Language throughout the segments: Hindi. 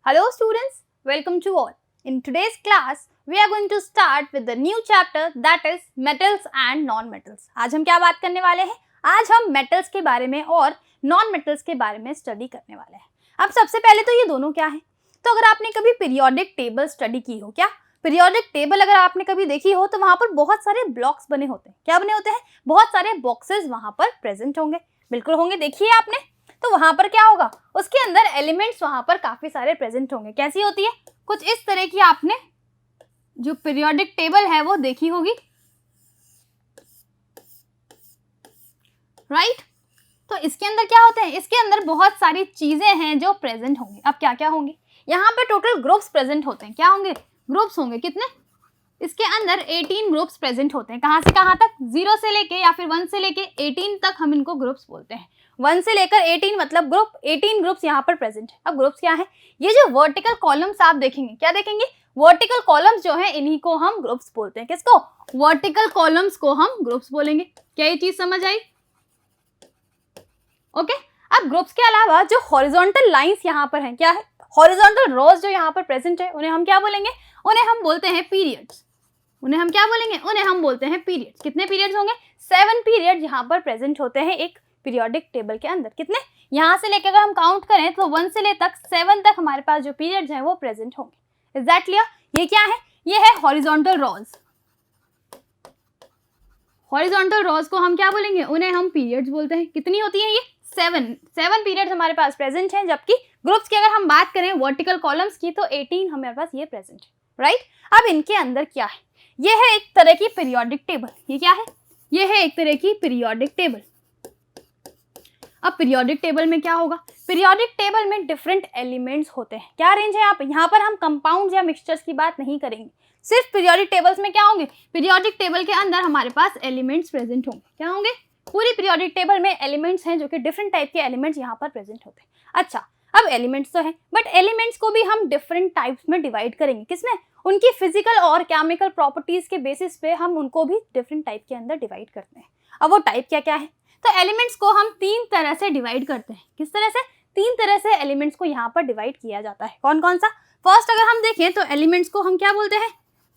Hello students, welcome to all. In today's class, we are going to start with the new chapter that is metals and non-metals. आज हम क्या बात करने वाले हैं? आज हम metals के बारे में और non-metals के बारे में स्टडी करने वाले हैं. अब सबसे पहले तो ये दोनों क्या है? तो अगर आपने कभी पीरियोडिक टेबल स्टडी की हो, क्या पीरियोडिक टेबल अगर आपने कभी देखी हो तो वहाँ पर बहुत सारे ब्लॉक्स बने होते हैं. क्या बने होते हैं? बहुत सारे बॉक्सेस वहाँ पर प्रेजेंट होंगे. बिल्कुल होंगे, देखिए आपने. तो वहां पर क्या होगा, उसके अंदर एलिमेंट्स वहां पर काफी सारे प्रेजेंट होंगे. कैसी होती है? कुछ इस तरह की आपने जो पीरियोडिक टेबल है वो देखी होगी, राइट? तो इसके अंदर क्या होते हैं? इसके अंदर बहुत सारी चीजें हैं जो प्रेजेंट होंगी. अब क्या क्या होंगे? यहाँ पे टोटल ग्रुप्स प्रेजेंट होते हैं. क्या होंगे? ग्रुप्स होंगे. कितने? इसके अंदर 18 ग्रुप्स प्रेजेंट होते हैं. कहाँ से कहाँ तक? 0 से लेके या फिर 1 से लेके 18 तक हम इनको ग्रुप्स बोलते हैं. 1 से लेकर 18 मतलब ग्रुप. 18 ग्रुप्स यहाँ पर प्रेजेंट है. अब ग्रुप्स क्या है? ये जो वर्टिकल कॉलम्स आप देखेंगे, क्या देखेंगे? वर्टिकल कॉलम्स जो है इन्हीं को हम ग्रुप्स बोलते हैं. किसको? वर्टिकल कॉलम्स को हम ग्रुप्स बोलेंगे. क्या ये चीज समझ आई? ओके. अब ग्रुप्स के अलावा जो हॉरिजॉन्टल लाइंस यहाँ पर हैं, क्या है? हॉरिजॉन्टल रोज जो यहाँ पर प्रेजेंट है, उन्हें हम क्या बोलेंगे? उन्हें हम बोलते हैं पीरियड्स. उन्हें हम क्या बोलेंगे? उन्हें हम बोलते हैं पीरियड्स. कितने पीरियड्स होंगे? 7 पीरियड यहाँ पर प्रेजेंट होते हैं एक पीरियोडिक टेबल के अंदर. कितने? यहाँ से लेकर अगर हम काउंट करें तो 1 से लेकर 7 तक हमारे पास जो पीरियड्स हैं वो प्रेजेंट होंगे. Is that clear? ये क्या है? ये है हॉरिजॉन्टल रॉज. हॉरिजॉन्टल रॉज को हम क्या बोलेंगे? उन्हें हम पीरियड्स बोलते हैं. कितनी होती है ये? 7 पीरियड्स हमारे पास प्रेजेंट हैं. जबकि ग्रुप्स की अगर हम बात करें वर्टिकल कॉलम्स की तो 18 हमारे पास ये प्रेजेंट है, राइट? अब इनके अंदर क्या है? ये है एक तरह की पीरियोडिक टेबल. ये क्या है? ये है एक तरह की पीरियोडिक टेबल. अब पीरियोडिक टेबल में क्या होगा? पीरियोडिक टेबल में डिफरेंट एलिमेंट्स होते हैं. क्या रेंज है यहाँ पर हम कंपाउंड्स या मिक्सचर्स की बात नहीं करेंगे. सिर्फ पीरियोडिक टेबल्स में क्या होंगे? पीरियोडिक टेबल के अंदर हमारे पास एलिमेंट्स प्रेजेंट होंगे. क्या होंगे? पूरी पीरियोडिक टेबल में एलिमेंट्स हैं जो कि डिफरेंट टाइप के एलिमेंट्स यहाँ पर प्रेजेंट होते हैं. अच्छा, अब एलिमेंट्स तो है, बट एलिमेंट्स को भी हम डिफरेंट टाइप्स में डिवाइड करेंगे. किसमें? उनकी फिजिकल और केमिकल प्रॉपर्टीज के बेसिस पे हम उनको भी डिफरेंट टाइप के अंदर डिवाइड करते हैं. अब वो टाइप क्या क्या है? तो एलिमेंट्स को हम 3 तरह से डिवाइड करते हैं. किस तरह से? 3 तरह से एलिमेंट्स को यहाँ पर डिवाइड किया जाता है. कौन कौन सा? फर्स्ट अगर हम देखें तो एलिमेंट्स को हम क्या बोलते हैं?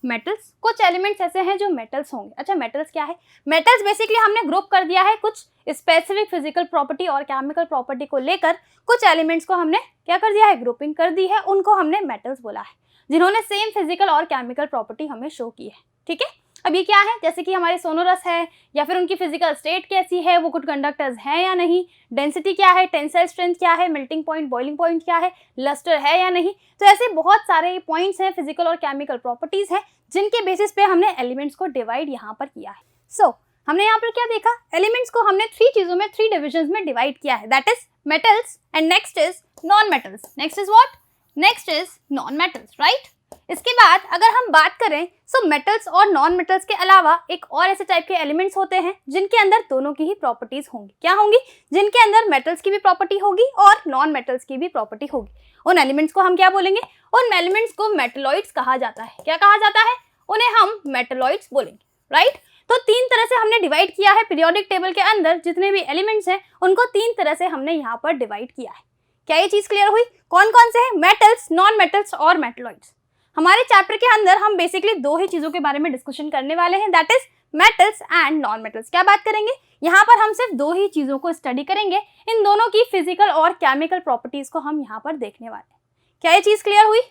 मेटल्स. कुछ एलिमेंट्स ऐसे हैं जो मेटल्स होंगे. अच्छा, मेटल्स क्या है? मेटल्स बेसिकली हमने ग्रुप कर दिया है कुछ स्पेसिफिक फिजिकल प्रॉपर्टी और केमिकल प्रॉपर्टी को लेकर. कुछ एलिमेंट्स को हमने क्या कर दिया है? ग्रुपिंग कर दी है. उनको हमने मेटल्स बोला है, जिन्होंने सेम फिजिकल और केमिकल प्रॉपर्टी हमें शो की है. ठीक है. अब ये क्या है? जैसे कि हमारे सोनोरस है या फिर उनकी फिजिकल स्टेट कैसी है, वो गुड कंडक्टर्स हैं या नहीं, डेंसिटी क्या है, टेंसाइल स्ट्रेंथ क्या है, मेल्टिंग पॉइंट, बॉइलिंग पॉइंट क्या है, लस्टर है या नहीं. तो ऐसे बहुत सारे पॉइंट्स हैं, फिजिकल और केमिकल प्रॉपर्टीज हैं, जिनके बेसिस पे हमने एलिमेंट्स को डिवाइड यहाँ पर किया है. सो हमने यहाँ पर क्या देखा? एलिमेंट्स को हमने 3 चीजों में 3 डिविजन्स में डिवाइड किया है. That is metals and next is non metals. Next is what? Next is non metals, right? इसके बाद अगर हम बात करें सो मेटल्स और नॉन मेटल्स के अलावा एक और ऐसे टाइप के एलिमेंट्स होते हैं जिनके अंदर दोनों की ही प्रॉपर्टीज होंगी. क्या होंगी? जिनके अंदर मेटल्स की भी प्रॉपर्टी होगी और नॉन मेटल्स की भी प्रॉपर्टी होगी. उन एलिमेंट्स को हम क्या बोलेंगे? उन एलिमेंट्स को मेटलॉइड्स कहा जाता है. क्या कहा जाता है? उन्हें हम मेटलॉइड्स बोलेंगे, राइट? तो 3 तरह से हमने डिवाइड किया है पीरियोडिक टेबल के अंदर. जितने भी एलिमेंट्स हैं उनको 3 तरह से हमने यहाँ पर डिवाइड किया है. क्या ये चीज क्लियर हुई? कौन कौन से हैं? मेटल्स, नॉन मेटल्स और मेटलॉइड्स. हमारे चैप्टर के अंदर हम बेसिकली 2 ही चीजों के बारे में डिस्कशन करने वाले हैं. That is metals and non metals. क्या बात करेंगे? यहाँ पर हम सिर्फ 2 ही चीजों को स्टडी करेंगे. इन दोनों की फिजिकल और केमिकल प्रॉपर्टीज को हम यहाँ पर देखने वाले हैं. क्या ये चीज क्लियर हुई?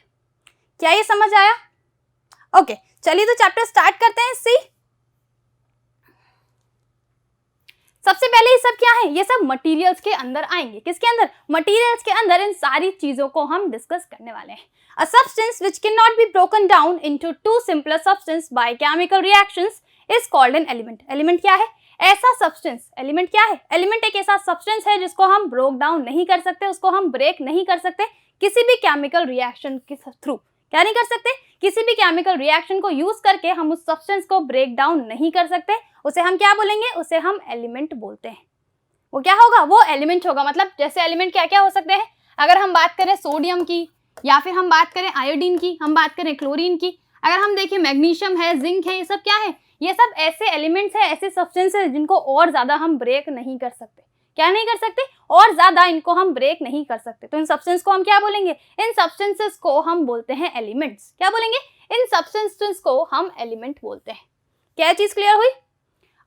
क्या ये समझ आया? ओके, चलिए तो चैप्टर स्टार्ट करते हैं. सी, सबसे पहले ये सब क्या है? ये सब मटेरियल्स के अंदर आएंगे. किसके अंदर? मटेरियल्स के अंदर. इन सारी चीजों को हम डिस्कस करने वाले हैं. A substance which cannot be broken down into 2 simpler substances by chemical reactions is called an element. Element क्या है? ऐसा substance. Element क्या है? Element एक ऐसा substance है जिसको हम broke down नहीं कर सकते, उसको हम break नहीं कर सकते किसी भी chemical reaction के थ्रू. क्या नहीं कर सकते? किसी भी chemical reaction को use करके हम उस substance को break down नहीं कर सकते. उसे हम क्या बोलेंगे? उसे हम element बोलते हैं. वो क्या होगा? वो element होगा. मतलब जैसे element क्या क्या हो सकते हैं? अगर हम बात करें सोडियम की, या फिर हम बात करें आयोडीन की, हम बात करें क्लोरीन की, अगर हम देखें मैग्नीशियम है, जिंक है, ये सब क्या है? ये सब ऐसे एलिमेंट्स हैं, ऐसे सब्सटेंस हैं जिनको और ज्यादा हम ब्रेक नहीं कर सकते. क्या नहीं कर सकते, और ज्यादा इनको हम ब्रेक नहीं कर सकते। तो इन सब्सटेंस को हम क्या बोलेंगे, इन सब्सटेंसेस को हम बोलते हैं एलिमेंट्स। क्या बोलेंगे, इन सब्सटेंसेस को हम एलिमेंट बोलते हैं। क्या चीज क्लियर हुई?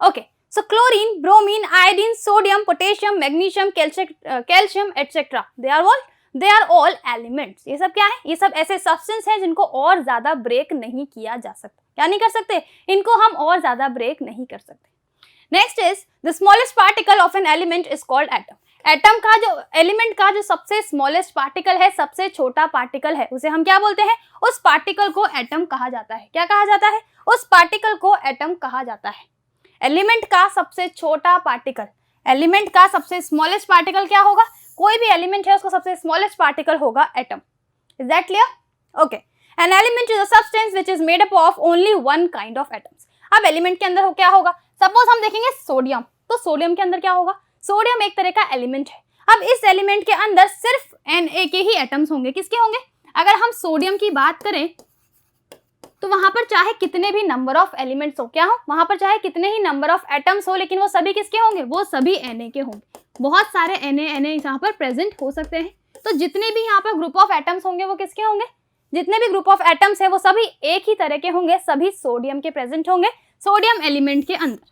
Okay, so chlorine, bromine, iodine, sodium, potassium, magnesium, calcium etcetera, they are all elements. ये सब क्या है, ये सब ऐसे सब्सटेंस हैं जिनको और ज्यादा ब्रेक नहीं किया जा सकता। क्या नहीं कर सकते, इनको हम और ज्यादा ब्रेक नहीं कर सकते। Next is the smallest particle of an element is called atom. Atom का जो एलिमेंट का जो सबसे स्मॉलेस्ट पार्टिकल है, सबसे छोटा पार्टिकल है, उसे हम क्या बोलते हैं, उस पार्टिकल को एटम कहा जाता है। क्या कहा जाता है, उस पार्टिकल को एटम कहा जाता है। एलिमेंट का सबसे छोटा पार्टिकल, एलिमेंट का सबसे स्मॉलेस्ट पार्टिकल क्या होगा, कोई भी एलिमेंट है उसका सबसे स्मॉलेस्ट पार्टिकल होगा atom. Is that clear? Okay, an element is a substance which is made up of only one kind of atoms. अब एलिमेंट के अंदर क्या होगा, सपोज हम देखेंगे सोडियम, तो सोडियम के अंदर क्या होगा, सोडियम एक तरह का एलिमेंट है। अब इस एलिमेंट के अंदर सिर्फ Na के ही एटम्स होंगे। किसके होंगे, अगर हम सोडियम की बात करें तो वहां पर चाहे कितने भी नंबर ऑफ एलिमेंट्स हो, क्या हो, वहां पर चाहे कितने ही नंबर ऑफ एटम्स हो, लेकिन वो सभी किसके होंगे, वो सभी Na के होंगे। बहुत सारे Na यहाँ पर प्रेजेंट हो सकते हैं। तो जितने भी यहाँ पर ग्रुप ऑफ एटम्स होंगे वो किसके होंगे, जितने भी ग्रुप ऑफ एटम्स है वो सभी एक ही तरह के होंगे, सभी सोडियम के प्रेजेंट होंगे सोडियम एलिमेंट के अंदर।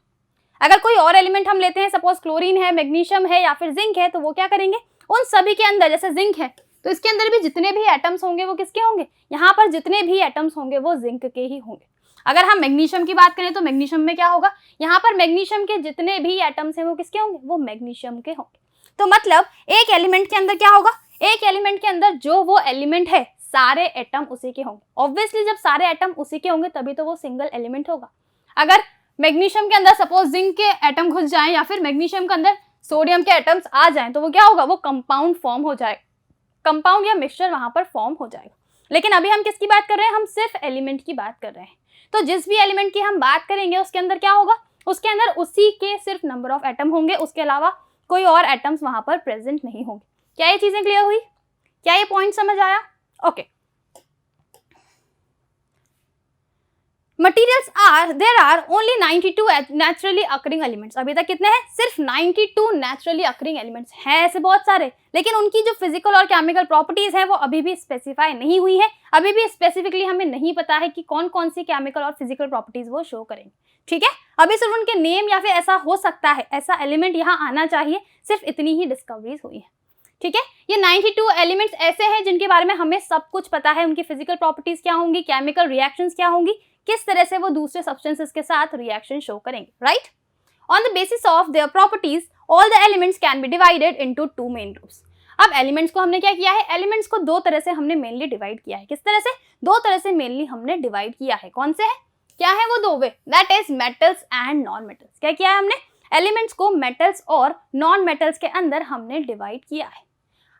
अगर कोई और एलिमेंट हम लेते हैं, सपोज क्लोरीन है, मैग्नीशियम है या फिर जिंक है, तो वो क्या करेंगे, उन सभी के अंदर, जैसे जिंक है तो इसके अंदर भी जितने भी एटम्स होंगे वो किसके होंगे, यहाँ पर जितने भी एटम्स होंगे वो जिंक के ही होंगे। अगर हम मैग्नीशियम की बात करें तो मैग्नीशियम में क्या होगा, यहाँ पर मैग्नीशियम के जितने भी एटम्स हैं वो किसके होंगे, वो मैग्नीशियम के होंगे। तो मतलब एक एलिमेंट के अंदर क्या होगा, एक एलिमेंट के अंदर जो वो एलिमेंट है सारे एटम उसी के होंगे। ऑब्वियसली जब सारे एटम उसी के होंगे तभी तो वो सिंगल एलिमेंट होगा। अगर मैग्नीशियम के अंदर सपोज जिंक के एटम घुस जाएं या फिर मैग्नीशियम के अंदर सोडियम के एटम्स आ जाएं तो वो क्या होगा, वो कंपाउंड फॉर्म हो जाएगा, कंपाउंड या मिक्सचर वहां पर फॉर्म हो जाएगा। लेकिन अभी हम किसकी बात कर रहे हैं, हम सिर्फ एलिमेंट की बात कर रहे हैं। तो जिस भी एलिमेंट की हम बात करेंगे उसके अंदर क्या होगा, उसके अंदर उसी के सिर्फ नंबर ऑफ एटम होंगे, उसके अलावा कोई और एटम्स वहां पर प्रेजेंट नहीं होंगे। क्या ये चीजें क्लियर हुई, क्या ये पॉइंट समझ आया? Okay, materials are, there are only 92 naturally occurring elements. अभी तक कितने हैं, सिर्फ 92 नेचुरली अकरिंग एलिमेंट्स हैं, ऐसे बहुत सारे, लेकिन उनकी जो फिजिकल और केमिकल प्रॉपर्टीज हैं वो अभी भी स्पेसिफाई नहीं हुई है। अभी भी स्पेसिफिकली हमें नहीं पता है कि कौन कौन सी केमिकल और फिजिकल प्रॉपर्टीज वो शो करेंगे। ठीक है, अभी सिर्फ उनके नेम या फिर ऐसा हो सकता है, ऐसा एलिमेंट यहाँ आना चाहिए, सिर्फ इतनी ही डिस्कवरीज हुई है। ठीक है, ये 92 एलिमेंट्स ऐसे हैं जिनके बारे में हमें सब कुछ पता है, उनकी फिजिकल प्रॉपर्टीज क्या होंगी, केमिकल रिएक्शंस क्या होंगी, किस तरह से वो दूसरे सब्सटेंसेस के साथ रिएक्शन शो करेंगे, right? On the basis of their properties all the elements can be divided into 2 main groups. अब एलिमेंट्स को हमने क्या किया है, एलिमेंट्स को दो तरह से हमने मेनली डिवाइड किया है। किस तरह से, दो तरह से मेनली हमने डिवाइड किया है। कौन से है, क्या है वो दो वे, that is metals and non metals. क्या किया है हमने, एलिमेंट्स को मेटल्स और नॉन मेटल्स के अंदर हमने डिवाइड किया है।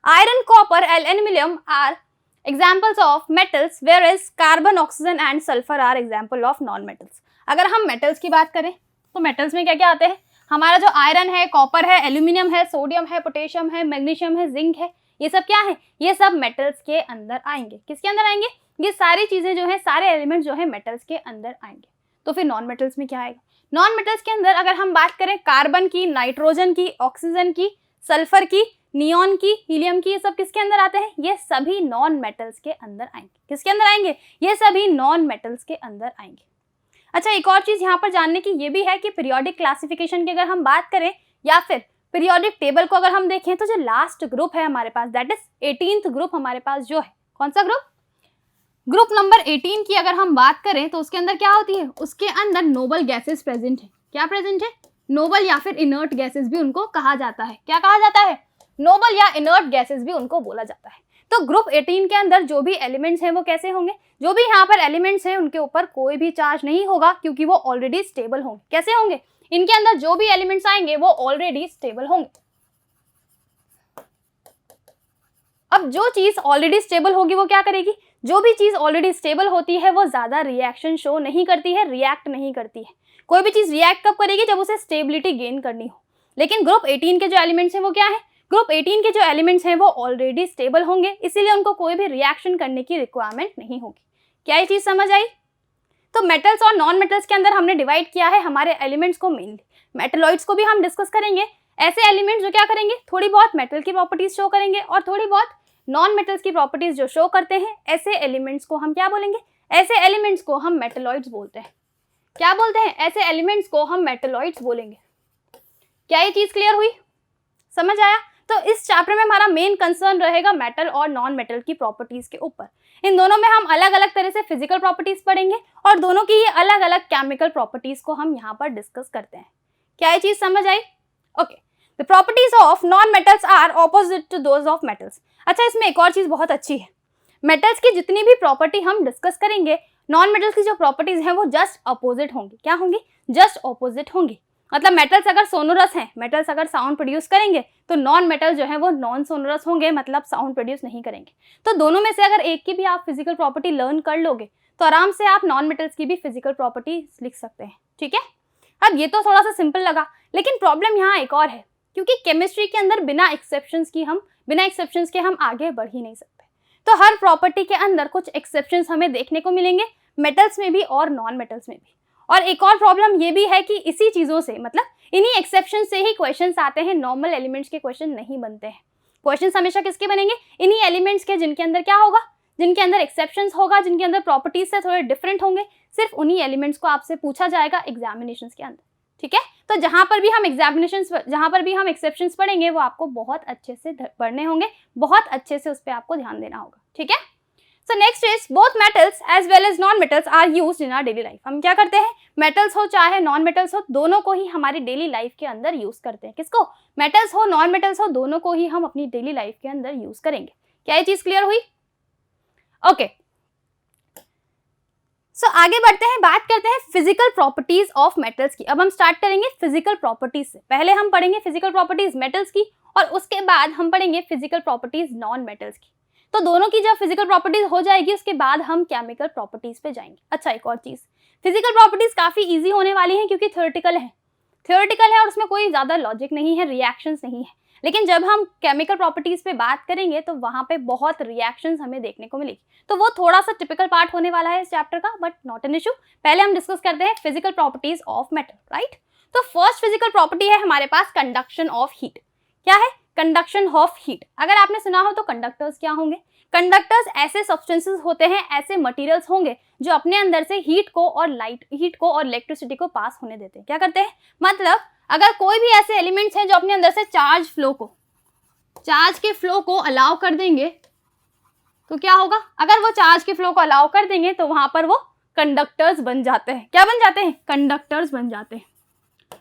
Iron, copper and aluminium are examples of metals whereas carbon, oxygen and sulfur are example of non metals। अगर हम metals की बात करें तो metals में क्या क्या आते हैं, हमारा जो आयरन है, कॉपर है, एल्यूमिनियम है, सोडियम है, पोटेशियम है, मैग्नीशियम है, जिंक है, ये सब क्या है, ये सब metals के अंदर आएंगे। किसके अंदर आएंगे, ये सारी चीजें जो है, सारे एलिमेंट्स जो है metals के अंदर आएंगे। तो फिर नॉन मेटल्स में क्या आएगा, नॉन मेटल्स के अंदर अगर हम बात करें कार्बन की, नाइट्रोजन की, ऑक्सीजन की, सल्फर की, नियॉन की, हीलियम की, ये सब किसके अंदर आते हैं, ये सभी नॉन मेटल्स के अंदर आएंगे। किसके अंदर आएंगे, ये सभी नॉन मेटल्स के अंदर आएंगे। अच्छा, एक और चीज यहाँ पर जानने की ये भी है कि पीरियोडिक क्लासिफिकेशन की अगर हम बात करें या फिर पीरियोडिक टेबल को अगर हम देखें तो जो लास्ट ग्रुप है हमारे पास, दैट इज 18th ग्रुप हमारे पास जो है, कौन सा ग्रुप, ग्रुप नंबर 18 की अगर हम बात करें तो उसके अंदर क्या होती है, उसके अंदर नोबल गैसेस प्रेजेंट है। क्या प्रेजेंट है, नोबल या फिर इनर्ट गैसेस भी उनको कहा जाता है। क्या कहा जाता है, नोबल या इनर्ट गैसेस भी उनको बोला जाता है। तो ग्रुप 18 के अंदर जो भी एलिमेंट्स हैं वो कैसे होंगे, जो भी यहाँ पर एलिमेंट्स हैं उनके ऊपर कोई भी चार्ज नहीं होगा क्योंकि वो ऑलरेडी स्टेबल होंगे। कैसे होंगे, इनके अंदर जो भी एलिमेंट्स आएंगे वो ऑलरेडी स्टेबल होंगे। अब जो चीज ऑलरेडी स्टेबल होगी वो क्या करेगी, जो भी चीज ऑलरेडी स्टेबल होती है वो ज्यादा रिएक्शन शो नहीं करती है, रिएक्ट नहीं करती है। कोई भी चीज रिएक्ट कब करेगी, जब उसे स्टेबिलिटी गेन करनी हो। लेकिन ग्रुप 18 के जो एलिमेंट्स हैं वो क्या है, ग्रुप 18 के जो एलिमेंट्स हैं वो ऑलरेडी स्टेबल होंगे, इसीलिए उनको कोई भी रिएक्शन करने की रिक्वायरमेंट नहीं होगी। क्या ये चीज समझ आई? तो मेटल्स और नॉन मेटल्स के अंदर हमने डिवाइड किया है हमारे एलिमेंट्स को मेनली। मेटलॉइड्स को भी हम डिस्कस करेंगे, ऐसे एलिमेंट्स जो क्या करेंगे, थोड़ी बहुत मेटल की प्रॉपर्टीज शो करेंगे और थोड़ी बहुत नॉन मेटल्स की प्रॉपर्टीज जो शो करते हैं, ऐसे एलिमेंट्स को हम क्या बोलेंगे, ऐसे एलिमेंट्स को हम मेटलॉइड्स बोलते हैं। क्या बोलते हैं, ऐसे एलिमेंट्स को हम मेटलॉइड्स बोलेंगे। क्या ये चीज क्लियर हुई, समझ आया? तो इस चैप्टर में हमारा मेन कंसर्न रहेगा मेटल और नॉन मेटल की प्रॉपर्टीज के ऊपर। इन दोनों में हम अलग अलग तरह से फिजिकल प्रॉपर्टीज पढ़ेंगे और दोनों की ये अलग अलग केमिकल प्रॉपर्टीज को हम यहाँ पर डिस्कस करते हैं। क्या ये चीज समझ आई? Okay, the properties of non metals are opposite to those of metals. अच्छा, इसमें एक और चीज बहुत अच्छी है, मेटल्स की जितनी भी प्रॉपर्टी हम डिस्कस करेंगे, नॉन मेटल्स की जो प्रॉपर्टीज हैं वो जस्ट अपोजिट होंगी। क्या होंगी? जस्ट अपोजिट होंगी। मतलब मेटल्स अगर सोनोरस हैं, मेटल्स अगर साउंड प्रोड्यूस करेंगे, तो नॉन मेटल जो है वो नॉन सोनोरस होंगे, मतलब साउंड प्रोड्यूस नहीं करेंगे। तो दोनों में से अगर एक की भी आप फिजिकल प्रॉपर्टी लर्न कर लोगे तो आराम से आप नॉन मेटल्स की भी फिजिकल प्रॉपर्टी लिख सकते हैं। ठीक है, अब ये तो थोड़ा सा सिंपल लगा, लेकिन प्रॉब्लम यहाँ एक और है, क्योंकि केमिस्ट्री के अंदर बिना एक्सेप्शंस के हम आगे बढ़ ही नहीं सकते। तो हर प्रॉपर्टी के अंदर कुछ एक्सेप्शंस हमें देखने को मिलेंगे, मेटल्स में भी और नॉन मेटल्स में भी। और एक और प्रॉब्लम ये भी है कि इसी चीज़ों से, मतलब इन्हीं एक्सेप्शन से ही क्वेश्चंस आते हैं, नॉर्मल एलिमेंट्स के क्वेश्चन नहीं बनते हैं। क्वेश्चंस हमेशा किसके बनेंगे? इन्हीं एलिमेंट्स के, जिनके अंदर क्या होगा, जिनके अंदर एक्सेप्शंस होगा, जिनके अंदर प्रॉपर्टीज से थोड़े डिफरेंट होंगे। सिर्फ उन्हीं एलिमेंट्स को आपसे पूछा जाएगा एग्जामिनेशंस के अंदर। ठीक है, तो जहां पर भी हम एक्सेप्शंस पढ़ेंगे वो आपको बहुत अच्छे से पढ़ने होंगे, बहुत अच्छे से उस पर आपको ध्यान देना होगा। ठीक है, so next is both metals as well as non metals are used in our daily life. हम क्या करते हैं, मेटल्स हो चाहे नॉन मेटल्स हो, दोनों को ही हमारी डेली लाइफ के अंदर यूज करते हैं। किसको? मेटल्स हो नॉन मेटल्स हो, दोनों को ही हम अपनी डेली लाइफ के अंदर यूज करेंगे। क्या ये चीज क्लियर हुई? ओके, सो आगे बढ़ते हैं, बात करते हैं फिजिकल प्रॉपर्टीज ऑफ मेटल्स की। अब हम स्टार्ट करेंगे फिजिकल प्रॉपर्टीज से। पहले हम पढ़ेंगे फिजिकल प्रॉपर्टीज मेटल्स की और उसके बाद हम पढ़ेंगे फिजिकल प्रॉपर्टीज नॉन मेटल्स की। तो दोनों की जब फिजिकल प्रॉपर्टीज हो जाएगी उसके बाद हम केमिकल प्रॉपर्टीज पे जाएंगे। अच्छा, एक और चीज, फिजिकल प्रॉपर्टीज काफी इजी होने वाली हैं क्योंकि थ्योरेटिकल है और उसमें कोई ज्यादा लॉजिक नहीं है, रिएक्शंस नहीं है। लेकिन जब हम केमिकल प्रॉपर्टीज पे बात करेंगे तो वहां पे बहुत रिएक्शंस हमें देखने को मिलेगी, तो वो थोड़ा सा टिपिकल पार्ट होने वाला है इस चैप्टर का, बट नॉट एन इशू। पहले हम डिस्कस करते हैं physical properties of metal, right? तो फर्स्ट फिजिकल प्रॉपर्टी है हमारे पास कंडक्शन ऑफ हीट। क्या है? Conduction of heat. अगर आपने सुना हो तो कंडक्टर्स क्या होंगे? कंडक्टर्स ऐसे सब्सटेंसेस होते हैं, ऐसे मटेरियल्स होंगे जो अपने अंदर से हीट को और इलेक्ट्रिसिटी को पास होने देते हैं। क्या करते हैं? मतलब अगर कोई भी ऐसे एलिमेंट्स हैं जो अपने अंदर से चार्ज के फ्लो को अलाउ कर देंगे तो क्या होगा? अगर वो चार्ज के फ्लो को अलाउ कर देंगे तो वहां पर वो कंडक्टर्स बन जाते हैं। क्या बन जाते हैं? कंडक्टर्स बन जाते हैं।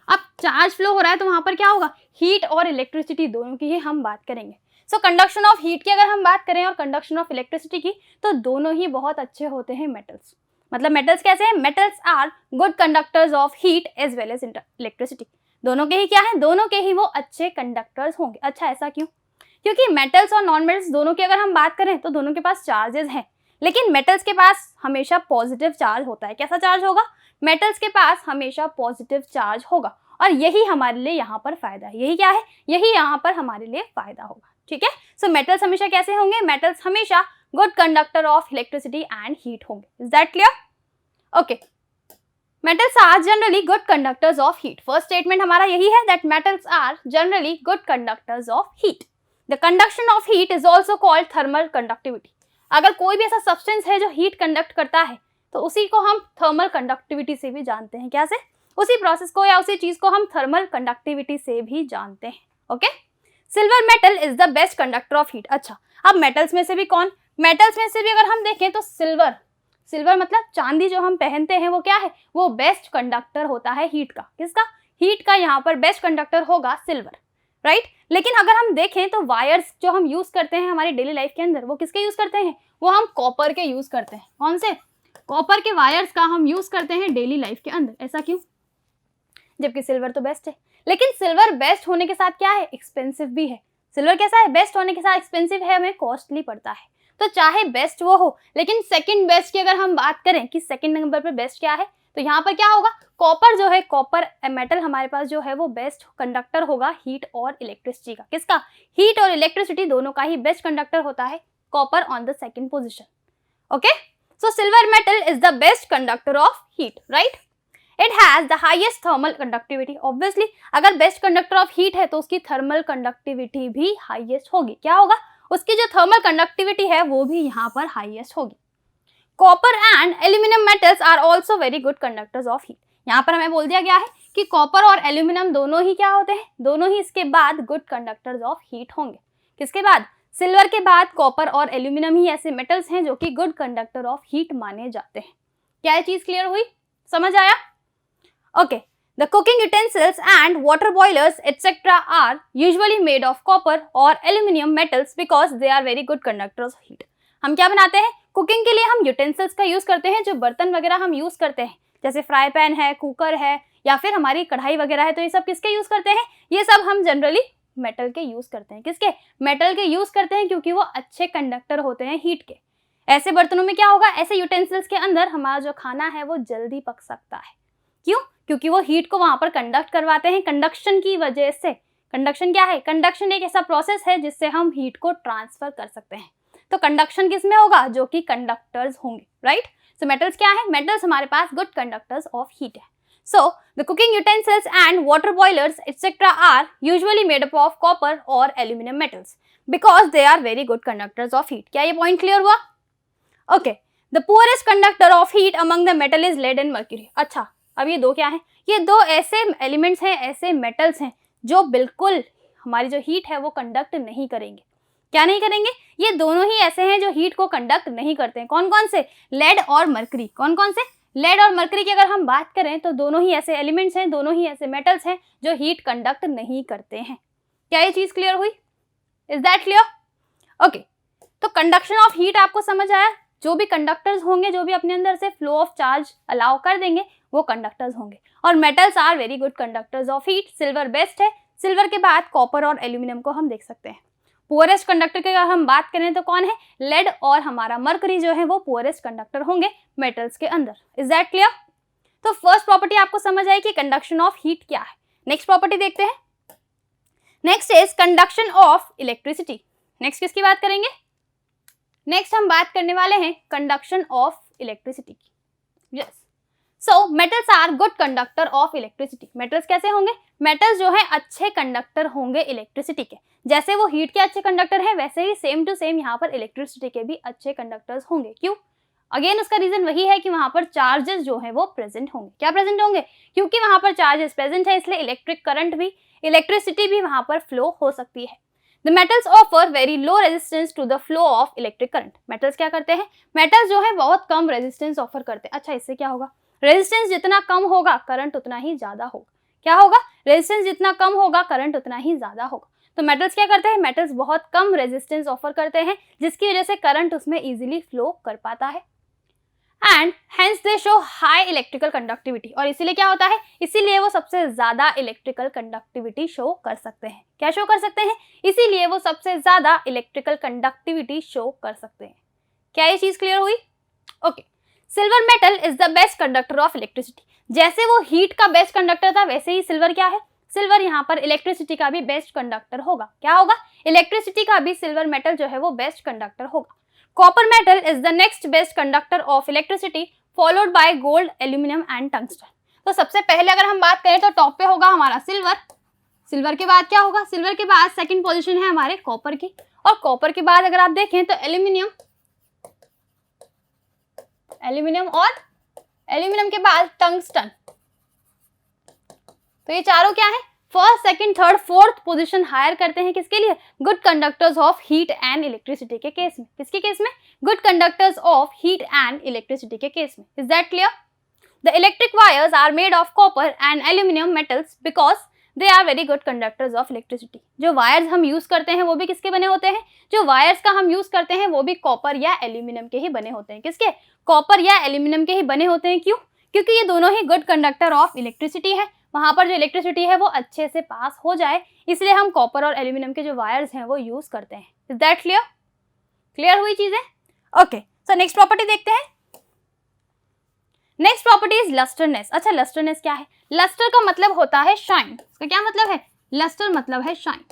अब चार्ज फ्लो हो रहा है तो वहां पर क्या होगा? हीट और इलेक्ट्रिसिटी दोनों की ही हम बात करेंगे। सो कंडक्शन ऑफ हीट की अगर हम बात करें और कंडक्शन ऑफ इलेक्ट्रिसिटी की, तो दोनों ही बहुत अच्छे होते हैं मेटल्स। मतलब मेटल्स कैसे हैं? Metals are good conductors of heat as well as electricity. दोनों के ही क्या है? दोनों के ही वो अच्छे कंडक्टर्स होंगे। अच्छा, ऐसा क्यों? क्योंकि मेटल्स और नॉन मेटल्स दोनों की अगर हम बात करें तो दोनों के पास चार्जेस हैं, लेकिन मेटल्स के पास हमेशा पॉजिटिव चार्ज होता है। कैसा चार्ज होगा? मेटल्स के पास हमेशा पॉजिटिव चार्ज होगा और यही हमारे लिए यहाँ पर फायदा है। यही क्या है? यही यहाँ पर हमारे लिए फायदा होगा। ठीक है, सो मेटल्स हमेशा कैसे होंगे? मेटल्स हमेशा good conductor of electricity and heat होंगे। Is that clear? Okay, metals are generally good conductors of heat. First statement हमारा यही है that metals are generally good conductors of heat. The conduction of heat is also called thermal conductivity. अगर कोई भी ऐसा सब्सटेंस है जो हीट कंडक्ट करता है तो उसी को हम थर्मल कंडक्टिविटी से भी जानते हैं। क्या से? उसी प्रोसेस को या उसी चीज को हम थर्मल कंडक्टिविटी से भी जानते हैं। Okay, silver metal is the best conductor of heat. अच्छा, अब मेटल्स में से भी कौन? मेटल्स में से भी अगर हम देखें तो सिल्वर मतलब चांदी जो हम पहनते हैं वो क्या है? वो बेस्ट कंडक्टर होता है हीट का। किसका? हीट का। यहाँ पर बेस्ट कंडक्टर होगा सिल्वर, राइट? लेकिन अगर हम देखें तो वायर्स जो हम यूज करते हैं हमारी डेली लाइफ के अंदर, वो किसके यूज करते हैं? वो हम कॉपर के यूज करते हैं। कौन से? कॉपर के वायर्स का हम यूज करते हैं डेली लाइफ के अंदर। ऐसा क्यों? जबकि सिल्वर तो बेस्ट है। लेकिन सिल्वर बेस्ट होने के साथ क्या है? एक्सपेंसिव भी है। सिल्वर कैसा है? बेस्ट होने के साथ एक्सपेंसिव है, हमें कॉस्टली पड़ता है। तो चाहे बेस्ट वो हो, लेकिन सेकंड बेस्ट की अगर हम बात करें कि सेकंड नंबर पर बेस्ट क्या है, तो यहाँ पर क्या होगा? कॉपर जो है, कॉपर मेटल हमारे पास जो है वो बेस्ट कंडक्टर होगा हीट और इलेक्ट्रिसिटी का। किसका? हीट और इलेक्ट्रिसिटी दोनों का ही बेस्ट कंडक्टर होता है copper on the second position. Okay, so silver metal is the best conductor of heat, right? It has the highest thermal conductivity. Obviously अगर बेस्ट कंडक्टर ऑफ हीट है तो उसकी थर्मल कंडक्टिविटी भी हाईएस्ट होगी। क्या होगा, उसकी जो थर्मल कंडक्टिविटी है वो भी यहाँ पर हाईएस्ट होगी। Copper and aluminium metals are also very good conductors of heat. यहाँ पर हमें बोल दिया गया है कि कॉपर और एल्यूमिनियम दोनों ही क्या होते हैं, दोनों ही इसके बाद गुड कंडक्टर्स ऑफ हीट होंगे। किसके बाद, सिल्वर के बाद कॉपर और एल्यूमिनियम ही ऐसे मेटल्स हैं जो कि गुड कंडक्टर ऑफ हीट माने जाते हैं। क्या ये चीज क्लियर हुई, समझ आया? Okay, the cooking utensils and water boilers etcetera are usually made of copper और aluminium metals because they are very good conductors of heat. हम क्या बनाते हैं, कुकिंग के लिए हम यूटेंसिल्स का यूज करते हैं, जो बर्तन वगैरह हम यूज करते हैं, जैसे फ्राई पैन है, कुकर है, या फिर हमारी कढ़ाई वगैरह है, तो ये सब किसके यूज करते हैं, ये सब हम जनरली मेटल के यूज करते हैं। किसके, मेटल के यूज करते हैं, क्योंकि वो अच्छे कंडक्टर होते हैं हीट के। ऐसे बर्तनों में क्या होगा, ऐसे यूटेंसिल्स के अंदर हमारा जो खाना है वो जल्दी पक सकता है। क्यों, क्योंकि वो हीट को वहां पर कंडक्ट करवाते हैं कंडक्शन की वजह से। कंडक्शन क्या है, कंडक्शन एक ऐसा प्रोसेस है जिससे हम हीट को ट्रांसफर कर सकते हैं। तो कंडक्शन किस में होगा, जो कि कंडक्टर्स होंगे, राइट। सो मेटल्स क्या है, मेटल्स हमारे पास गुड कंडक्टर्स ऑफ हीट है। So, the cooking utensils and water boilers etc. are usually made up of copper or aluminum metals because they are very good conductors of heat. क्या ये point clear हुआ? Okay. The poorest conductor of heat among the metal is lead and mercury. अच्छा, अब ये दो क्या है, ये दो ऐसे एलिमेंट्स हैं, ऐसे मेटल्स हैं जो बिल्कुल हमारी जो हीट है वो कंडक्ट नहीं करेंगे। क्या नहीं करेंगे, ये दोनों ही ऐसे हैं जो हीट को कंडक्ट नहीं करते हैं। कौन कौन से, लेड और मरकरी। कौन कौन से, लेड और मरकरी की अगर हम बात करें तो दोनों ही ऐसे एलिमेंट्स हैं, दोनों ही ऐसे मेटल्स हैं जो हीट कंडक्ट नहीं करते हैं। क्या ये चीज क्लियर हुई, इज दैट क्लियर? ओके, तो कंडक्शन ऑफ हीट आपको समझ आया, जो भी कंडक्टर्स होंगे, जो भी अपने अंदर से फ्लो ऑफ चार्ज अलाउ कर देंगे वो कंडक्टर्स होंगे। और metals are very good conductors of heat. Silver best है, सिल्वर के बाद कॉपर और एल्यूमिनियम को हम देख सकते हैं। पुअरेस्ट कंडक्टर की अगर हम बात करें तो कौन है, लेड और हमारा मरकरी जो है वो पुअरेस्ट कंडक्टर होंगे मेटल्स के अंदर। Is that clear? तो फर्स्ट प्रॉपर्टी आपको समझ आई कि कंडक्शन ऑफ हीट क्या है। नेक्स्ट प्रॉपर्टी देखते हैं। Next is conduction of electricity. Next किसकी बात करेंगे, नेक्स्ट हम बात करने वाले हैं कंडक्शन ऑफ इलेक्ट्रिसिटी की। Yes, so metals are good conductor of electricity. Metals कैसे होंगे, मेटल्स जो है अच्छे कंडक्टर होंगे इलेक्ट्रिसिटी के। जैसे वो हीट के अच्छे कंडक्टर हैं वैसे ही सेम टू सेम यहाँ पर इलेक्ट्रिसिटी के भी अच्छे कंडक्टर्स होंगे। क्यों, अगेन उसका रीजन वही है कि वहां पर चार्जेस जो है वो प्रेजेंट होंगे। क्या प्रेजेंट होंगे, क्योंकि वहां पर चार्जेस प्रेजेंट है इसलिए इलेक्ट्रिक करंट भी, इलेक्ट्रिसिटी भी वहां पर फ्लो हो सकती है। The metals offer very low resistance to the flow of electric current. Metals क्या करते हैं, मेटल्स जो है बहुत कम रेजिस्टेंस ऑफर करते हैं। अच्छा, इससे क्या होगा, रेजिस्टेंस जितना कम होगा करंट उतना ही ज्यादा होगा। क्या होगा, रेजिस्टेंस जितना कम होगा करंट उतना ही ज्यादा होगा। तो मेटल्स क्या करते हैं, मेटल्स बहुत कम रेजिस्टेंस ऑफर करते हैं जिसकी वजह से करंट उसमें इजीली फ्लो कर पाता है। And hence they show high electrical conductivity. और इसीलिए क्या होता है, इसीलिए वो सबसे ज्यादा इलेक्ट्रिकल कंडक्टिविटी शो कर सकते हैं। क्या शो कर सकते हैं, इसीलिए वो सबसे ज्यादा इलेक्ट्रिकल कंडक्टिविटी शो कर सकते हैं। क्या ये चीज क्लियर हुई? Okay, silver metal is the best conductor of electricity. जैसे वो हीट का बेस्ट कंडक्टर था वैसे ही सिल्वर क्या है, सिल्वर यहाँ पर इलेक्ट्रिसिटी का भी बेस्ट कंडक्टर होगा। क्या होगा, इलेक्ट्रिसिटी का भी सिल्वर मेटल जो है वो बेस्ट कंडक्टर होगा। Copper metal is the next best conductor of electricity followed by gold, aluminium and tungsten. तो सबसे पहले अगर हम बात करें तो टॉप पे होगा हमारा सिल्वर। सिल्वर के बाद क्या होगा, सिल्वर के बाद सेकंड पोजीशन है हमारे कॉपर की, और कॉपर के बाद अगर आप देखें तो एल्यूमिनियम, एल्यूमिनियम और एल्यूमिनियम के बाद टंगस्टन। तो ये चारों क्या है, first, second, third, fourth position higher करते हैं किसके लिए, good conductors of heat and electricity के केस में। किसके केस में, good conductors of heat and electricity के केस में। Is that clear? The electric wires are made of copper and aluminium metals because they are very good conductors of electricity. जो वायर्स हम यूज करते हैं वो भी किसके बने होते हैं, जो वायर्स का हम यूज करते हैं वो भी कॉपर या एल्यूमिनियम के ही बने होते हैं। किसके, कॉपर या एल्यूमिनियम के ही बने होते हैं। क्यों, क्योंकि ये दोनों ही गुड कंडक्टर ऑफ इलेक्ट्रिसिटी है। वहां पर जो इलेक्ट्रिसिटी है वो अच्छे से पास हो जाए, इसलिए हम कॉपर और एल्यूमिनियम के जो वायर्स हैं वो यूज करते हैं। Is that clear? क्लियर हुई चीजें? ओके, सो नेक्स्ट प्रॉपर्टी देखते हैं। Next property is lustreness. अच्छा, लस्टरनेस क्या है, लस्टर का मतलब होता है शाइन। इसका क्या मतलब है, लस्टर मतलब है शाइन।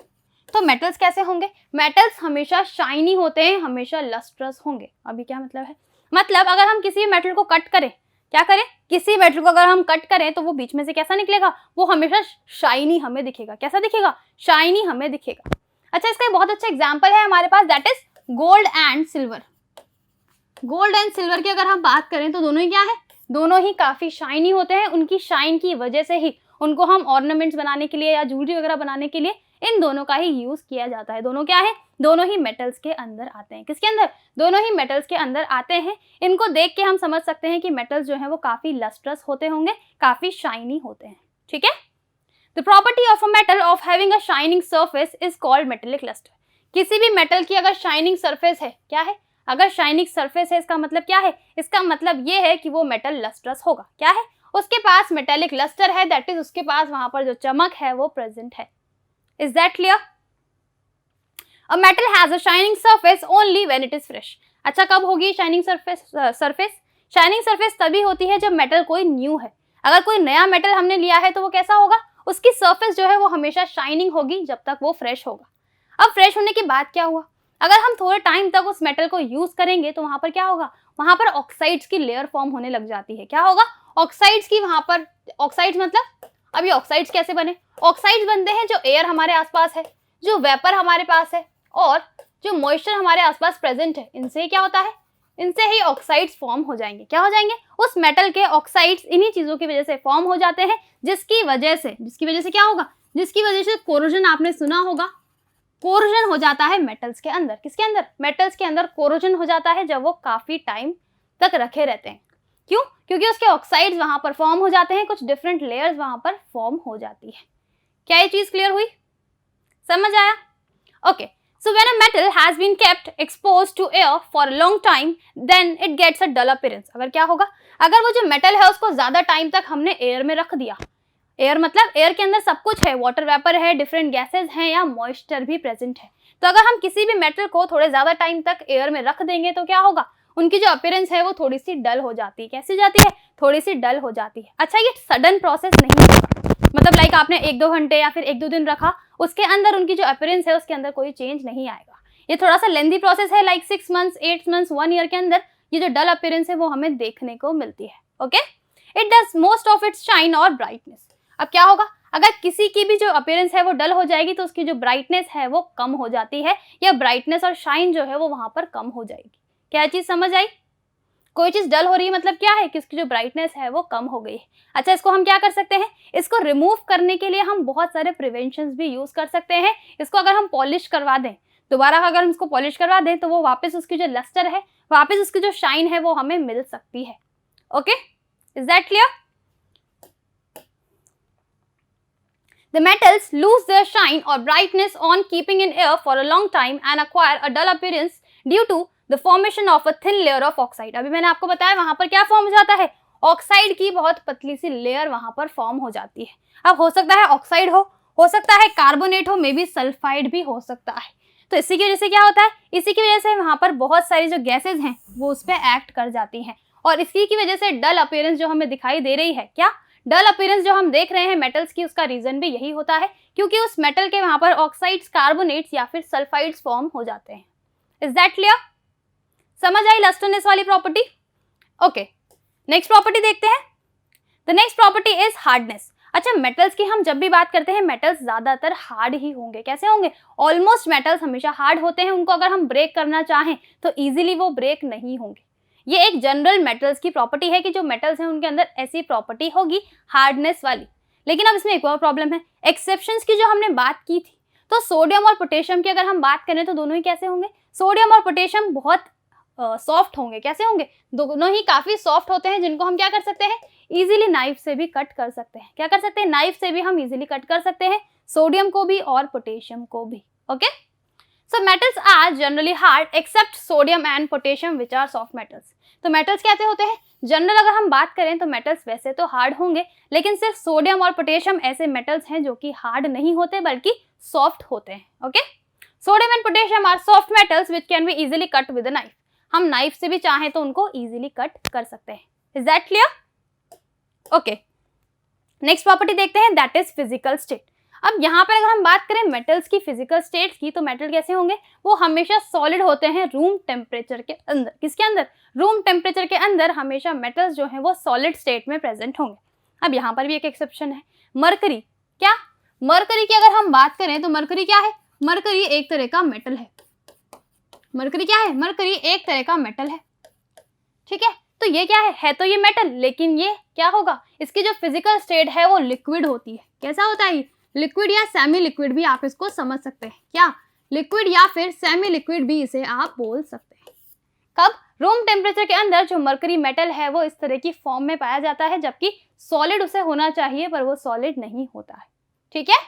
तो मेटल्स कैसे होंगे, मेटल्स हमेशा शाइनी होते हैं, हमेशा लस्ट्रस होंगे। अभी क्या मतलब है, मतलब अगर हम किसी मेटल को कट करें, क्या करें, किसी मेटल को अगर हम कट करें तो वो बीच में से कैसा निकलेगा, वो हमेशा शाइनी हमें दिखेगा। कैसा दिखेगा, शाइनी हमें दिखेगा। अच्छा, इसका एक बहुत अच्छा एग्जांपल है हमारे पास, that is gold and silver. Gold and silver की अगर हम बात करें तो दोनों ही क्या है, दोनों ही काफी शाइनी होते हैं। उनकी शाइन की वजह से ही उनको हम ऑर्नामेंट्स बनाने के लिए या ज्वेलरी वगैरह बनाने के लिए इन दोनों का ही यूज किया जाता है। दोनों क्या है, दोनों ही मेटल्स के अंदर आते हैं। किसके अंदर, दोनों ही मेटल्स के अंदर आते हैं। इनको देख के हम समझ सकते हैं कि मेटल्स जो है वो काफी लस्ट्रस होते होंगे, काफी शाइनी होते हैं। ठीक है, the property of a metal of having a shining surface is called metallic lustre. किसी भी मेटल की अगर शाइनिंग सरफेस है, क्या है, अगर शाइनिंग सरफेस है, इसका मतलब क्या है, इसका मतलब ये है कि वो मेटल लस्ट्रस होगा। क्या है, उसके पास मेटेलिक लस्टर है, दैट इज उसके पास वहां पर जो चमक है वो प्रेजेंट है। Is that clear? A metal has a shining surface only when it is fresh. अच्छा, कब होगी शाइनिंग सरफेस? शाइनिंग सरफेस तभी होती है जब मेटल कोई न्यू है। अगर कोई नया मेटल हमने लिया है तो वो कैसा होगा, उसकी सरफेस जो है वो हमेशा शाइनिंग होगी जब तक वो फ्रेश होगा। अब फ्रेश होने के बाद क्या हुआ, अगर हम थोड़े टाइम तक उस मेटल को यूज करेंगे तो वहां पर क्या होगा, वहां पर ऑक्साइड्स की लेयर फॉर्म होने लग जाती है। क्या होगा, ऑक्साइड्स की, वहां पर ऑक्साइड्स मतलब, अब ये ऑक्साइड्स कैसे बने, ऑक्साइड्स बनते हैं जो एयर हमारे आसपास है, जो वेपर हमारे पास है और जो मॉइस्चर हमारे आसपास प्रेजेंट है, इनसे क्या होता है, इनसे ही ऑक्साइड्स फॉर्म हो जाएंगे। क्या हो जाएंगे, उस मेटल के ऑक्साइड्स इन्हीं चीजों की वजह से फॉर्म हो जाते हैं, जिसकी वजह से क्या होगा, जिसकी वजह से कोरोजन, आपने सुना होगा, कोरोजन हो जाता है मेटल्स के अंदर। किसके अंदर, मेटल्स के अंदर कोरोजन हो जाता है जब वो काफी टाइम तक रखे रहते हैं। क्यों, क्योंकि उसके ऑक्साइड्स वहां पर फॉर्म हो जाते हैं, कुछ डिफरेंट लेयर्स वहां पर फॉर्म हो जाती है। क्या ये चीज क्लियर हुई, समझ आया? Okay, so when a metal has been kept exposed to air for a long time then it gets a dull appearance। अगर क्या होगा, अगर वो जो मेटल है उसको ज्यादा टाइम तक हमने एयर में रख दिया, एयर मतलब एयर के अंदर सब कुछ है, वाटर वेपर है, डिफरेंट गैसेज हैं या मॉइस्चर भी प्रेजेंट है, तो अगर हम किसी भी मेटल को थोड़े ज्यादा टाइम तक एयर में रख देंगे तो क्या होगा, उनकी जो अपीयरेंस है वो थोड़ी सी डल हो जाती है। कैसी जाती है, थोड़ी सी डल हो जाती है। अच्छा, ये सडन प्रोसेस नहीं होगा, मतलब लाइक आपने 1-2 घंटे या फिर 1-2 दिन रखा, उसके अंदर उनकी जो अपीयरेंस है उसके अंदर कोई चेंज नहीं आएगा। ये थोड़ा सा लेंथी प्रोसेस है, लाइक 6 मंथ्स, 8 मंथ्स, 1 ईयर के अंदर ये जो डल अपीयरेंस है वो हमें देखने को मिलती है। Okay, it does most of its shine और ब्राइटनेस। अब क्या होगा, अगर किसी की भी जो अपीयरेंस है वो डल हो जाएगी तो उसकी जो ब्राइटनेस है वो कम हो जाती है, या ब्राइटनेस और शाइन जो है वो वहां पर कम हो जाएगी। क्या चीज समझ आई, कोई चीज डल हो रही है मतलब क्या है कि इसकी जो ब्राइटनेस है वो कम हो गई है। अच्छा, इसको हम क्या कर सकते हैं, इसको रिमूव करने के लिए हम बहुत सारे प्रिवेंशंस भी यूज कर सकते हैं। इसको अगर हम पॉलिश करवा दें, दोबारा अगर हम इसको पॉलिश करवा दें तो वो वापस उसकी जो लस्टर है, वापस उसकी जो शाइन है वो हमें मिल सकती है। Okay, is that clear? The metals lose their shine or brightness on keeping in air for a long time and acquire a dull appearance due to the formation of a thin layer of oxide। अभी मैंने आपको बताया वहां पर क्या फॉर्म हो जाता है, ऑक्साइड की बहुत पतली सी लेयर वहां पर फॉर्म हो जाती है। अब हो सकता है ऑक्साइड हो सकता है कार्बोनेट हो, मे बी सल्फाइड भी हो सकता है। तो इसी की वजह से क्या होता है, इसी की वजह से वहां पर बहुत सारी जो गैसेज हैं वो उस पर एक्ट कर जाती हैं, और इसी की वजह से डल अपीयरेंस जो हमें दिखाई दे रही है, क्या डल अपीयरेंस जो हम देख रहे हैं मेटल्स की, उसका रीजन भी यही होता है क्योंकि उस मेटल के वहां पर ऑक्साइड्स, कार्बोनेट्स या फिर सल्फाइड्स फॉर्म हो जाते हैं। Is that clear? समझ आई लस्टरनेस वाली प्रॉपर्टी? ओके, नेक्स्ट प्रॉपर्टी देखते हैं। The next property is hardness. अच्छा, मेटल्स की हम जब भी बात करते हैं, मेटल्स ज्यादातर हार्ड ही होंगे। कैसे होंगे, ऑलमोस्ट मेटल्स हमेशा हार्ड होते हैं, उनको अगर हम ब्रेक करना चाहें तो इजीली वो ब्रेक नहीं होंगे। ये एक जनरल मेटल्स की प्रॉपर्टी है कि जो मेटल्स हैं उनके अंदर ऐसी प्रॉपर्टी होगी हार्डनेस वाली। लेकिन अब इसमें एक और प्रॉब्लम है, एक्सेप्शंस की जो हमने बात की थी, तो सोडियम और पोटेशियम की अगर हम बात करें तो दोनों ही कैसे होंगे, सोडियम और पोटेशियम बहुत सॉफ्ट होंगे। कैसे होंगे, दोनों ही काफी सॉफ्ट होते हैं, जिनको हम क्या कर सकते हैं, इजीली नाइफ से भी कट कर सकते हैं। क्या कर सकते हैं, नाइफ से भी हम इजीली कट कर सकते हैं, सोडियम को भी और पोटेशियम को भी। Okay, so metals are generally hard except sodium and potassium which are soft metals. तो मेटल्स कैसे होते हैं, जनरल अगर हम बात करें तो मेटल्स वैसे तो हार्ड होंगे, लेकिन सिर्फ सोडियम और पोटेशियम ऐसे मेटल्स हैं जो कि हार्ड नहीं होते बल्कि सॉफ्ट होते हैं। Okay, sodium and potassium are soft metals which can be easily cut with a knife. हम नाइफ से भी चाहें तो उनको इजीली कट कर सकते हैं। Is that clear? Okay, next property देखते हैं, दैट इज फिजिकल स्टेट। अब यहाँ पर अगर हम बात करें मेटल्स की फिजिकल स्टेट्स की, तो मेटल कैसे होंगे, वो हमेशा सॉलिड होते हैं रूम टेम्परेचर के अंदर। किसके अंदर, रूम टेम्परेचर के अंदर हमेशा मेटल्स जो हैं वो सॉलिड स्टेट में प्रेजेंट होंगे। अब यहाँ पर भी एक एक्सेप्शन है, मरकरी। क्या, मरकरी की अगर हम बात करें तो मरकरी क्या है, मरकरी एक तरह का मेटल है। मरकरी क्या है, मरकरी एक तरह का मेटल है, ठीक है। तो ये क्या है तो ये मेटल, लेकिन ये क्या होगा, इसकी जो फिजिकल स्टेट है वो लिक्विड होती है। कैसा होता है, लिक्विड या सेमी लिक्विड भी आप इसको समझ सकते हैं। क्या, लिक्विड या फिर सेमी लिक्विड भी इसे आप बोल सकते हैं। कब, रूम टेम्परेचर के अंदर जो मरकरी मेटल है वो इस तरह की फॉर्म में पाया जाता है, जबकि सॉलिड उसे होना चाहिए पर वो सॉलिड नहीं होता है, ठीक है।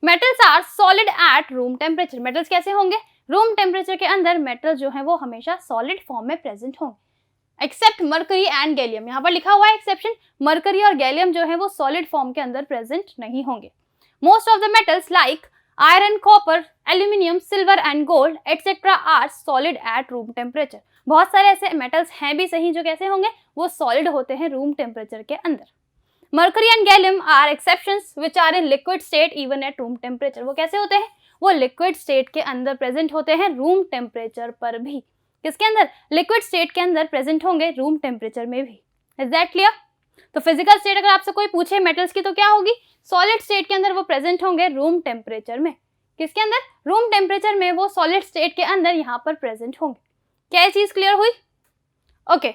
Metals are solid at room temperature. Metals कैसे होंगे, रूम टेम्परेचर के अंदर मेटल्स जो है वो हमेशा सॉलिड फॉर्म में प्रेजेंट होंगे, एक्सेप्ट मरकरी एंड गैलियम। यहाँ पर लिखा हुआ है एक्सेप्शन, मरकरी और गैलियम जो है वो सॉलिड फॉर्म के अंदर प्रेजेंट नहीं होंगे। Most of the metals like iron, copper, aluminium, silver and gold etcetera are solid at room temperature. बहुत सारे ऐसे मेटल्स हैं भी सही जो कैसे होंगे, वो सॉलिड होते हैं रूम टेम्परेचर के अंदर। Mercury and gallium are exceptions which are in liquid state even at room temperature. वो कैसे होते हैं, वो लिक्विड स्टेट के अंदर प्रेजेंट होते हैं रूम टेम्परेचर पर भी। किसके अंदर, लिक्विड स्टेट के अंदर प्रेजेंट होंगे, रूम टेम्परेचर में भी। Is that clear. तो फिजिकल स्टेट अगर आपसे कोई पूछे मेटल्स की तो क्या होगी, सॉलिड स्टेट के अंदर वो प्रेजेंट होंगे रूम टेम्परेचर में। किसके अंदर, रूम टेम्परेचर में वो सॉलिड स्टेट के अंदर यहाँ पर प्रेजेंट होंगे। क्या ये चीज क्लियर हुई, okay.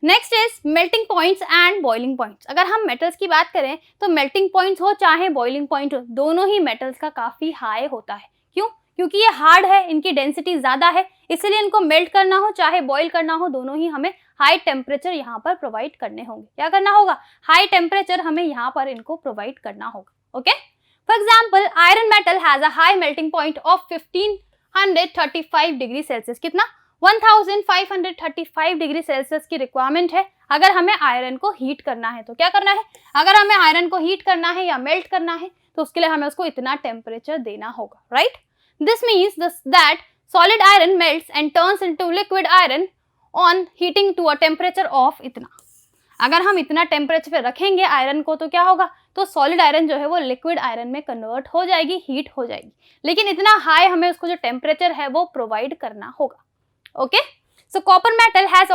Next is melting points and boiling points. अगर हम मेटल्स की बात करें तो मेल्टिंग पॉइंट्स हो चाहे बॉइलिंग पॉइंट हो, दोनों ही मेटल्स का काफी हाई होता है। क्यों, क्योंकि ये हार्ड है, इनकी डेंसिटी ज्यादा है, इसलिए इनको मेल्ट करना हो चाहे बॉईल करना हो, दोनों ही हमें हाई टेम्परेचर यहाँ पर प्रोवाइड करने होंगे। क्या करना होगा, हाई टेम्परेचर हमें यहाँ पर इनको प्रोवाइड करना होगा, okay. For example iron metal has a high melting point of 1535 degree Celsius. कितना, 1535 डिग्री सेल्सियस की रिक्वायरमेंट है अगर हमें आयरन को हीट करना है। तो क्या करना है, अगर हमें आयरन को हीट करना है या मेल्ट करना है तो उसके लिए हमें उसको इतना टेम्परेचर देना होगा, right. This means that solid iron melts and turns into liquid iron on heating to a temperature of इतना। अगर हम इतना टेम्परेचर पे रखेंगे आयरन को तो क्या होगा, तो सॉलिड आयरन जो है वो लिक्विड आयरन में कन्वर्ट हो जाएगी, हीट हो जाएगी, लेकिन इतना हाई हमें उसको जो टेम्परेचर है वो प्रोवाइड करना होगा, okay. So copper metal has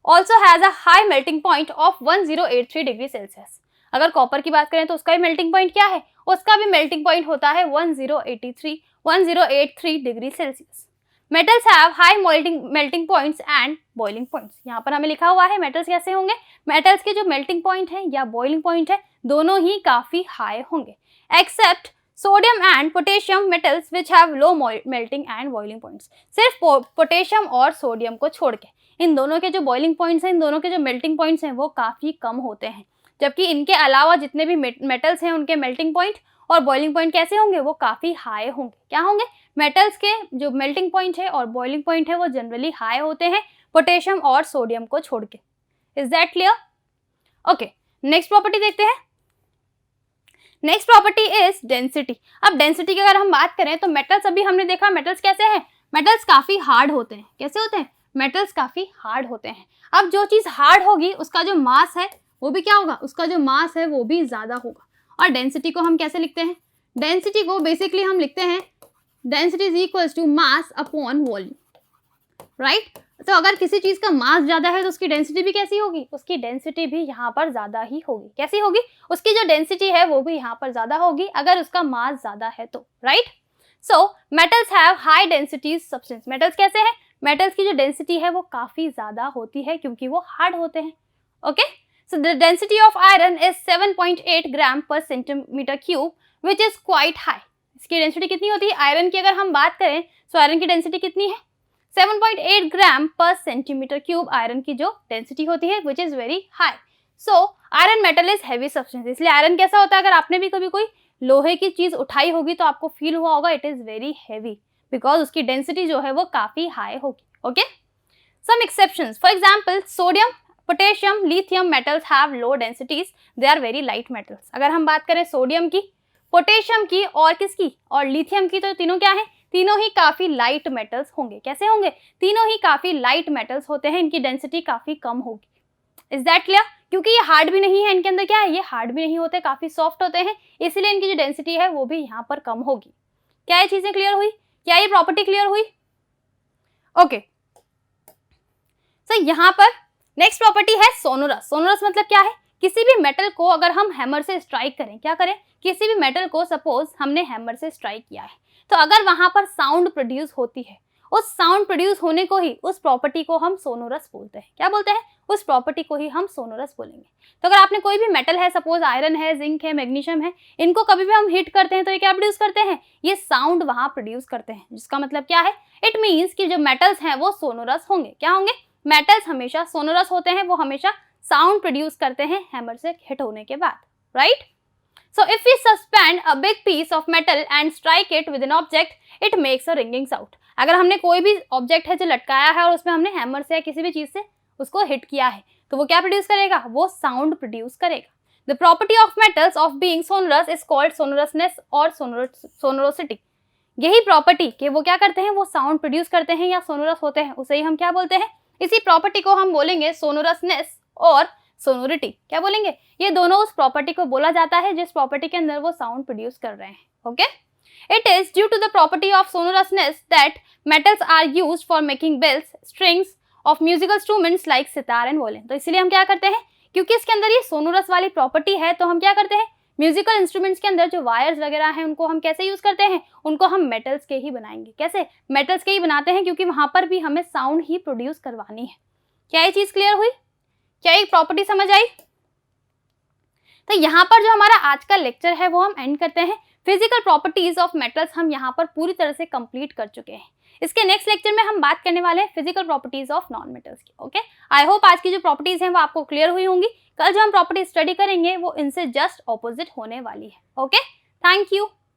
also has a high melting point of 1083 degree Celsius. अगर कॉपर की बात करें तो उसका भी मेल्टिंग पॉइंट क्या है, उसका भी मेल्टिंग पॉइंट होता है 1083 degree Celsius. Metals have high melting points and boiling points. यहाँ पर हमें लिखा हुआ है मेटल्स कैसे होंगे, मेटल्स के जो मेल्टिंग पॉइंट है या बॉइलिंग पॉइंट है दोनों ही काफी हाई होंगे, except sodium and potassium metals which have low melting and boiling points. सिर्फ पोटेशियम और सोडियम को छोड़ के इन दोनों के जो बॉइलिंग पॉइंट्स हैं, इन दोनों के जो मेल्टिंग पॉइंट्स हैं वो काफी कम होते हैं, जबकि इनके अलावा जितने भी मेटल्स हैं उनके मेल्टिंग पॉइंट और बॉइलिंग पॉइंट कैसे होंगे, वो काफी हाई होंगे। क्या होंगे, मेटल्स के जो मेल्टिंग पॉइंट है और बॉइलिंग पॉइंट है वो जनरली हाई होते हैं पोटेशियम और सोडियम को छोड़ के। Is that clear, okay. Next property देखते हैं। Next property is density. अब डेंसिटी की अगर हम बात करें तो मेटल्स, अभी हमने देखा मेटल्स कैसे हैं, मेटल्स काफी हार्ड होते हैं। कैसे होते हैं, मेटल्स काफी हार्ड होते हैं। अब जो चीज हार्ड होगी उसका जो मास है वो भी क्या होगा, उसका जो मास है वो भी ज्यादा होगा। और डेंसिटी को हम कैसे लिखते हैं, डेंसिटी को बेसिकली हम लिखते हैं density is equals to mass upon volume, right. तो अगर किसी चीज का मास ज्यादा है तो उसकी डेंसिटी भी कैसी होगी, उसकी डेंसिटी भी यहाँ पर ज्यादा ही होगी। कैसी होगी, उसकी जो डेंसिटी है वो भी यहाँ पर ज्यादा होगी अगर उसका मास ज्यादा है तो, right. So metals have high density substance. Metals कैसे हैं, मेटल्स की जो डेंसिटी है वो काफी ज्यादा होती है क्योंकि वो हार्ड होते हैं, okay. So the density of iron is 7.8 ग्राम पर centimetre cube which is quite high. इसकी डेंसिटी कितनी होती है, आयरन की अगर हम बात करें तो आयरन की डेंसिटी कितनी है, 7.8 ग्राम पर सेंटीमीटर क्यूब आयरन की जो डेंसिटी होती है which is very high. So iron metal is heavy substance. इसलिए आयरन कैसा होता है, अगर आपने भी कभी कोई लोहे की चीज उठाई होगी तो आपको फील हुआ होगा it is very heavy because उसकी डेंसिटी जो है वो काफी हाई होगी, okay. Some exceptions, for example sodium, potassium, lithium metals have low densities, they are very light metals. अगर हम बात करें सोडियम की, पोटेशियम की और किसकी, और लिथियम की, तो तीनों क्या है, तीनों ही काफी लाइट मेटल्स होंगे। कैसे होंगे, तीनों ही काफी लाइट मेटल्स होते हैं, इनकी डेंसिटी काफी कम होगी। Is that clear. क्योंकि ये हार्ड भी नहीं है, इनके अंदर क्या है, ये हार्ड भी नहीं होते, काफी सॉफ्ट होते हैं, इसलिए इनकी जो डेंसिटी है वो भी यहाँ पर कम होगी। क्या ये चीजें क्लियर हुई? क्या ये प्रॉपर्टी क्लियर हुई? ओके, सो यहाँ पर नेक्स्ट प्रॉपर्टी है सोनोरस। सोनोरस मतलब क्या है? किसी भी मेटल को अगर हम हैमर से स्ट्राइक करें, क्या करें, किसी भी मेटल को सपोज हमने हैमर से स्ट्राइक किया है, तो अगर वहां पर साउंड प्रोड्यूस होती है, उस साउंड प्रोड्यूस होने को ही, उस प्रॉपर्टी को हम सोनोरस बोलते हैं। क्या बोलते हैं? उस प्रॉपर्टी को ही हम सोनोरस बोलेंगे। तो अगर आपने कोई भी मेटल है, सपोज आयरन है, जिंक है, मैग्नीशियम है, इनको कभी भी हम हिट करते हैं तो ये क्या प्रोड्यूस करते हैं? ये साउंड वहां प्रोड्यूस करते हैं, जिसका मतलब क्या है, इट मीन्स कि जो मेटल्स हैं वो सोनोरस होंगे। क्या होंगे? मेटल्स हमेशा सोनोरस होते हैं, वो हमेशा साउंड प्रोड्यूस करते हैं हैमर से हिट होने के बाद, right? So if we suspend a big piece of metal and strike it with an object, it makes a ringing sound. अगर हमने कोई भी ऑब्जेक्ट है जो लटकाया है और उसमें हमने हैमर से या किसी भी चीज से उसको हिट किया है, तो वो क्या प्रोड्यूस करेगा? वो साउंड प्रोड्यूस करेगा। The property of metals of being sonorous is called sonorousness और sonorosity. यही प्रॉपर्टी कि वो क्या करते हैं, वो साउंड प्रोड्यूस करते हैं या सोनोरस होते हैं, उसे ही हम क्या बोलते हैं? इसी प्रॉपर्टी को हम बोलेंगे सोनोरसनेस और सोनोरिटी। क्या बोलेंगे? ये दोनों उस प्रॉपर्टी को बोला जाता है जिस प्रॉपर्टी के अंदर वो साउंड प्रोड्यूस कर रहे हैं। Okay, it is due to the property of sonorousness that metals are used for making bells, strings of musical instruments like sitar and violin. तो इसीलिए हम क्या करते हैं, क्योंकि इसके अंदर ये सोनोरस वाली प्रॉपर्टी है, तो हम क्या करते हैं, म्यूजिकल इंस्ट्रूमेंट्स के अंदर जो वायर्स वगैरह हैं उनको हम कैसे यूज करते हैं, उनको हम मेटल्स के ही बनाएंगे। कैसे? मेटल्स के ही बनाते हैं, क्योंकि वहां पर भी हमें साउंड ही प्रोड्यूस करवानी है। क्या ये चीज क्लियर हुई? क्या एक प्रॉपर्टी समझ आई? तो यहाँ पर जो हमारा आज का लेक्चर है वो हम एंड करते हैं। फिजिकल प्रॉपर्टीज ऑफ मेटल्स हम यहाँ पर पूरी तरह से कंप्लीट कर चुके हैं। इसके नेक्स्ट लेक्चर में हम बात करने वाले हैं physical properties of non metals की। ओके, आई होप आज की जो प्रॉपर्टीज हैं वो आपको क्लियर हुई होंगी। कल जो हम प्रॉपर्टी स्टडी करेंगे वो इनसे जस्ट ऑपोजिट होने वाली है। Okay, thank you.